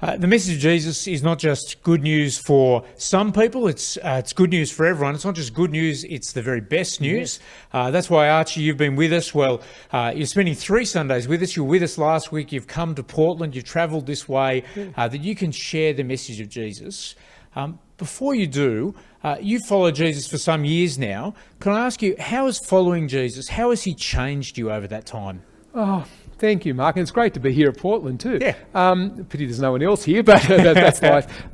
The message of Jesus is not just good news for some people, it's good news for everyone. It's not just good news, it's the very best news. That's why, Archie, you've been with us. Well, you're spending 3 Sundays with us. You were with us last week. You've come to Portland. You've travelled this way that you can share the message of Jesus. Before you do, you've followed Jesus for some years now. Can I ask you, how is following Jesus, how has he changed you over that time? Oh, thank you, Mark. And it's great to be here at Portland too. Yeah. Pity there's no one else here, but that's life.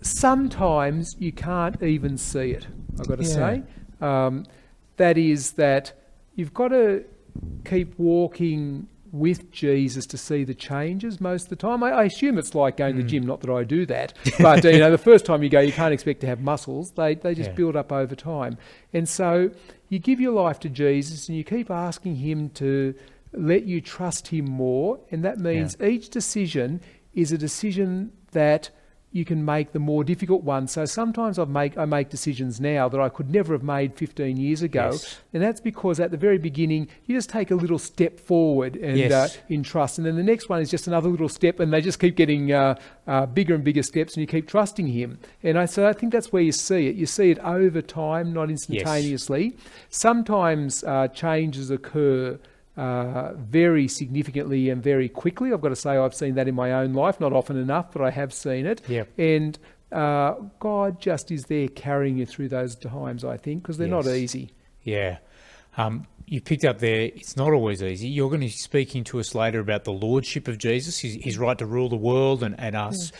Sometimes you can't even see it, I've got to say. That is that you've got to keep walking with Jesus to see the changes most of the time. I assume it's like going to the gym, not that I do that. But the first time you go, you can't expect to have muscles. They just build up over time. And so you give your life to Jesus and you keep asking him to let you trust him more, and that means each decision is a decision that you can make the more difficult one. So sometimes I make decisions now that I could never have made 15 years ago, and that's because at the very beginning you just take a little step forward and in trust, and then the next one is just another little step, and they just keep getting bigger and bigger steps, and you keep trusting him. And I think that's where you see it. You see it over time, not instantaneously. Sometimes changes occur very significantly and very quickly. I've got to say I've seen that in my own life, not often enough, but I have seen it. And God just is there carrying you through those times, I think, because they're not easy. You picked up there, it's not always easy. You're going to be speaking to us later about the lordship of Jesus, his right to rule the world and us.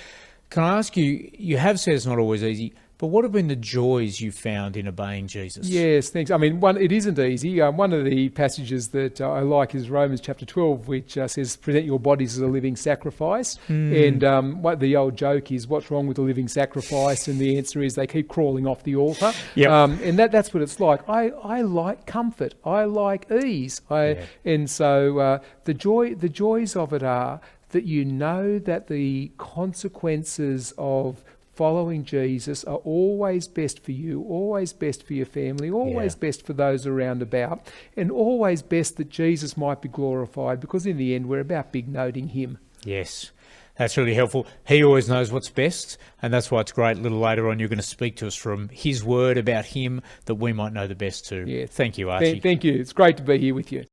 Can I ask you, you have said it's not always easy, but what have been the joys you've found in obeying Jesus? Yes, thanks. I mean, it isn't easy. One of the passages that I like is Romans chapter 12, which says, present your bodies as a living sacrifice. And what the old joke is, what's wrong with a living sacrifice? And the answer is they keep crawling off the altar. And that's what it's like. I like comfort. I like ease. And so the joys of it are that you know that the consequences of following Jesus are always best for you, always best for your family, always best for those around about, and always best that Jesus might be glorified, because in the end we're about big noting him. Yes, that's really helpful. He always knows what's best, and that's why it's great. A little later on you're going to speak to us from his word about him that we might know the best too. Yeah. Thank you, Archie. Thank you. It's great to be here with you.